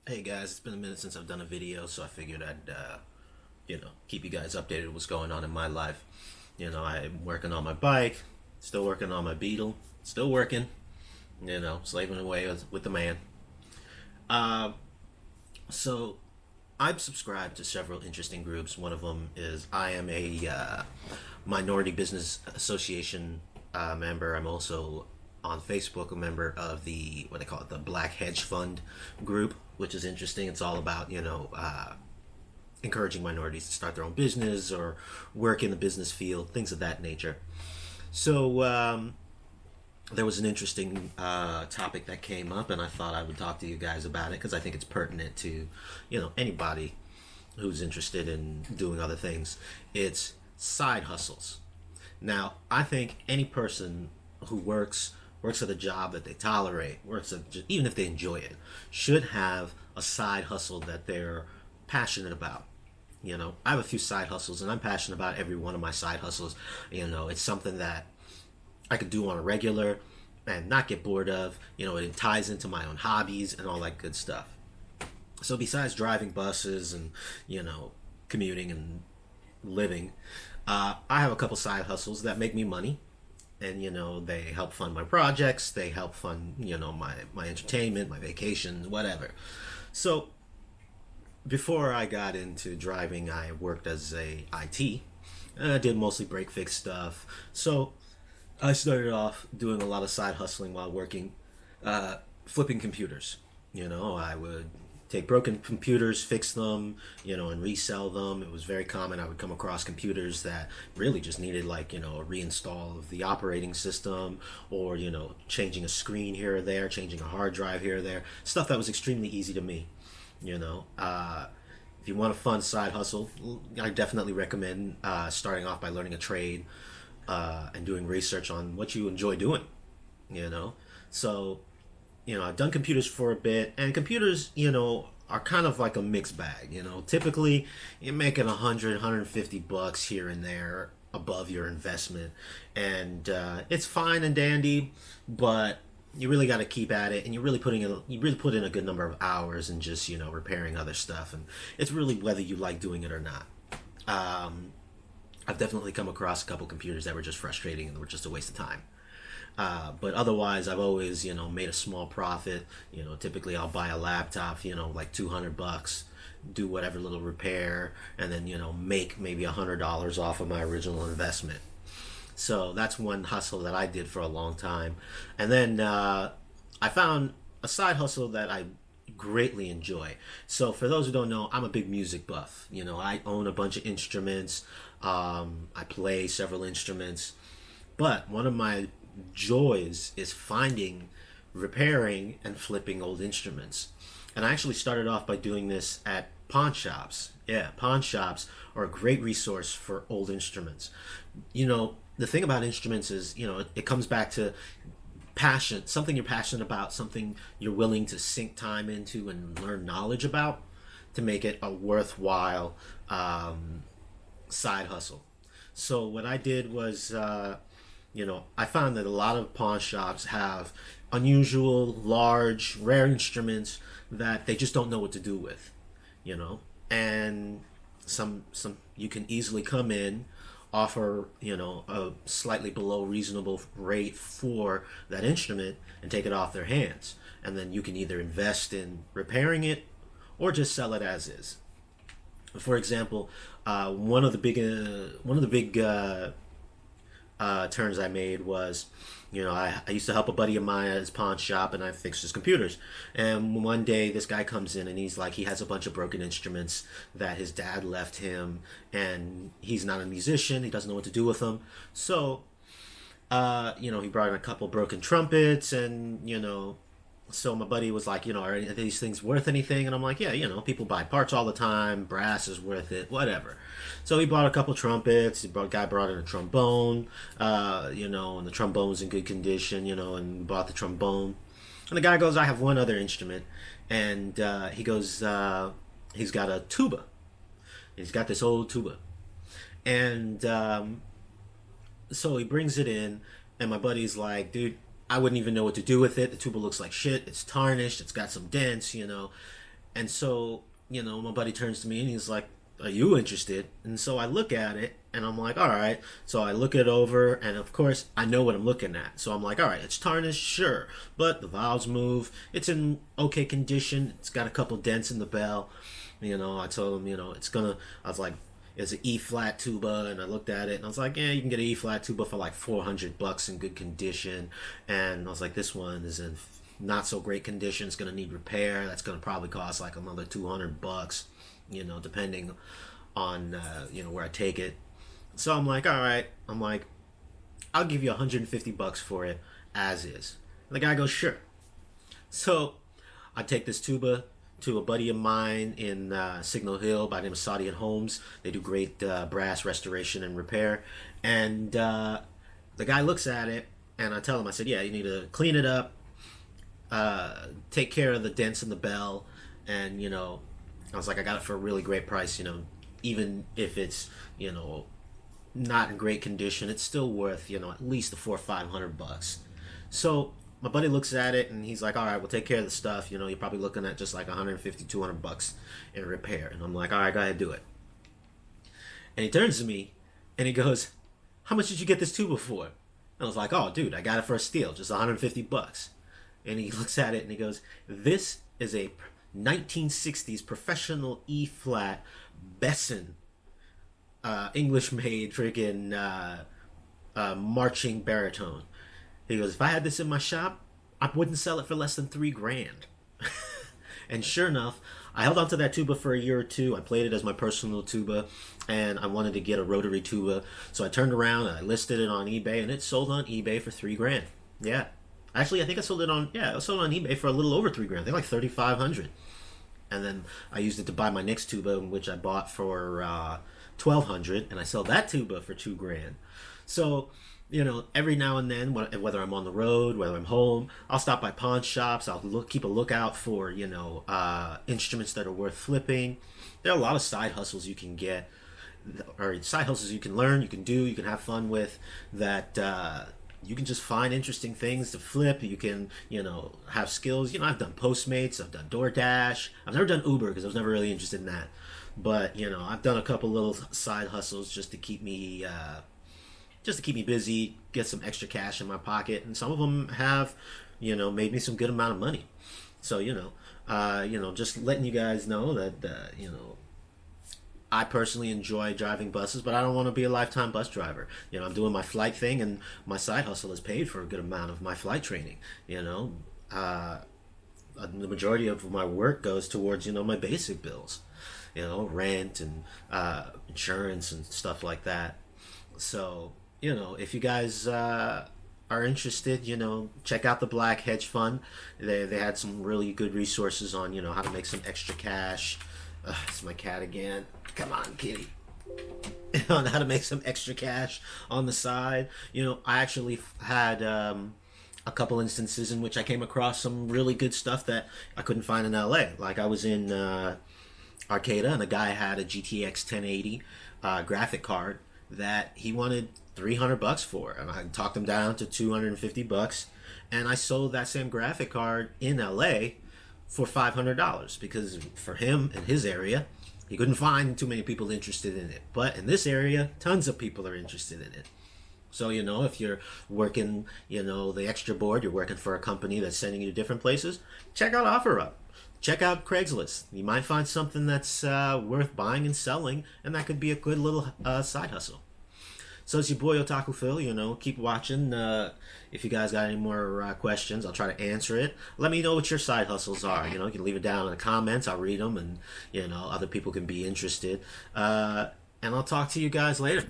Hey guys, it's been a minute since I've done a video, so I figured I'd, keep you guys updated with what's going on in my life. I'm working on my bike, still working on my Beetle, still working, slaving away with the man. Uh, so I've subscribed to several interesting groups. One of them is I am a Minority Business Association member. I'm also on Facebook a member of the what they call it, the Black Hedge Fund group, which is interesting. It's all about encouraging minorities to start their own business or work in the business field, things of that nature. So there was an interesting topic that came up, and I thought I would talk to you guys about it because I think it's pertinent to, anybody who's interested in doing other things. It's side hustles. Now, I think any person who works at a job that they tolerate, even if they enjoy it, should have a side hustle that they're passionate about. I have a few side hustles, and I'm passionate about every one of my side hustles. It's something that I could do on a regular and not get bored of. It ties into my own hobbies and all that good stuff. So besides driving buses and commuting and living, I have a couple side hustles that make me money, and they help fund my projects. They help fund my entertainment, my vacations, whatever. So before I got into driving, I worked as a IT. I did mostly break fix stuff. So I started off doing a lot of side hustling while working, flipping computers. I would take broken computers, fix them, and resell them. It was very common. I would come across computers that really just needed a reinstall of the operating system, or, changing a screen here or there, changing a hard drive here or there. Stuff that was extremely easy to me, you know. If you want a fun side hustle, I definitely recommend starting off by learning a trade, and doing research on what you enjoy doing, you know. So I've done computers for a bit, and computers, are kind of like a mixed bag. Typically you're making 150 bucks here and there above your investment, and it's fine and dandy, but you really got to keep at it, and you really put in a good number of hours and just repairing other stuff, and it's really whether you like doing it or not. Um, I've definitely come across a couple computers that were just frustrating and were just a waste of time. But otherwise, I've always, made a small profit. Typically I'll buy a laptop, like 200 bucks, do whatever little repair, and then, make maybe $100 off of my original investment. So that's one hustle that I did for a long time. And then I found a side hustle that I greatly enjoy. So for those who don't know, I'm a big music buff. I own a bunch of instruments. I play several instruments. But one of my joys is finding, repairing, and flipping old instruments. And I actually started off by doing this at pawn shops. Yeah, pawn shops are a great resource for old instruments. The thing about instruments is, it comes back to passion, something you're passionate about, something you're willing to sink time into and learn knowledge about to make it a worthwhile side hustle. So what I did was, I found that a lot of pawn shops have unusual, large, rare instruments that they just don't know what to do with, and some you can easily come in, offer a slightly below reasonable rate for that instrument, and take it off their hands, and then you can either invest in repairing it or just sell it as is. For example, one of the big turns I made was, I used to help a buddy of mine at his pawn shop, and I fixed his computers. And one day, this guy comes in, and he's like, he has a bunch of broken instruments that his dad left him, and he's not a musician. He doesn't know what to do with them. So, he brought in a couple broken trumpets, and so my buddy was like, are any of these things worth anything? And I'm like, yeah, people buy parts all the time. Brass is worth it, whatever. So he bought a couple trumpets. Guy brought in a trombone, and the trombone's in good condition, and bought the trombone. And the guy goes, I have one other instrument. And he goes, he's got a tuba. He's got this old tuba. And so he brings it in, and my buddy's like, dude, I wouldn't even know what to do with it. The tuba looks like shit. It's tarnished. It's got some dents. And so, my buddy turns to me and he's like, "Are you interested?" And so I look at it and I'm like, "All right." So I look it over, and of course I know what I'm looking at. So I'm like, "All right, it's tarnished, sure, but the valves move. It's in okay condition. It's got a couple dents in the bell." I told him, it's gonna. I was like, "It's an E flat tuba," and I looked at it and I was like, "Yeah, you can get an E flat tuba for like $400 in good condition." And I was like, "This one is in not so great condition. It's gonna need repair. That's gonna probably cost like another $200, depending on where I take it." So I'm like, "All right." I'm like, "I'll give you $150 for it as is." And the guy goes, "Sure." So I take this tuba to a buddy of mine in Signal Hill by the name of Saudi and Holmes. They do great brass restoration and repair. And the guy looks at it, and I tell him, I said, "Yeah, you need to clean it up, take care of the dents in the bell." And I was like, "I got it for a really great price. Even if it's not in great condition, it's still worth at least the $400-500." So my buddy looks at it and he's like, "All right, we'll take care of the stuff. You're probably looking at just like 150-200 bucks in repair." And I'm like, "All right, go ahead, do it." And he turns to me and he goes, "How much did you get this tuba for?" And I was like, "Oh, dude, I got it for a steal, just 150 bucks." And he looks at it and he goes, "This is a 1960s professional E flat Besson English made freaking marching baritone." He goes, "If I had this in my shop, I wouldn't sell it for less than 3 grand." And sure enough, I held on to that tuba for a year or two. I played it as my personal tuba, and I wanted to get a rotary tuba. So I turned around and I listed it on eBay, and it sold on eBay for 3 grand. Yeah. Actually, I think I sold it on eBay for a little over 3 grand. I think like 3,500. And then I used it to buy my next tuba, which I bought for 1,200, and I sell that tuba for 2 grand. So, every now and then, whether I'm on the road, whether I'm home, I'll stop by pawn shops. I'll keep a lookout for instruments that are worth flipping. There are a lot of side hustles you can get, or side hustles you can learn, you can do, you can have fun with, that you can just find interesting things to flip. You can, have skills. I've done Postmates, I've done DoorDash. I've never done Uber because I was never really interested in that. But, I've done a couple little side hustles just to keep me busy, get some extra cash in my pocket, and some of them have, made me some good amount of money. So, just letting you guys know that, I personally enjoy driving buses, but I don't want to be a lifetime bus driver. I'm doing my flight thing, and my side hustle is paid for a good amount of my flight training. The majority of my work goes towards, my basic bills, rent and insurance and stuff like that. So, if you guys are interested, check out the Black Hedge Fund. They had some really good resources on, how to make some extra cash. It's my cat again. Come on, kitty. On how to make some extra cash on the side. I actually had a couple instances in which I came across some really good stuff that I couldn't find in LA. Like I was in Arcata, and a guy had a GTX 1080 graphic card that he wanted 300 bucks for, and I talked him down to 250 bucks, and I sold that same graphic card in LA for $500 because for him in his area, he couldn't find too many people interested in it. But in this area, tons of people are interested in it. So, if you're working, the extra board, you're working for a company that's sending you to different places, check out OfferUp. Check out Craigslist. You might find something that's worth buying and selling, and that could be a good little side hustle. So it's your boy Otaku Phil. Keep watching. If you guys got any more questions, I'll try to answer it. Let me know what your side hustles are. You can leave it down in the comments. I'll read them, and other people can be interested. And I'll talk to you guys later.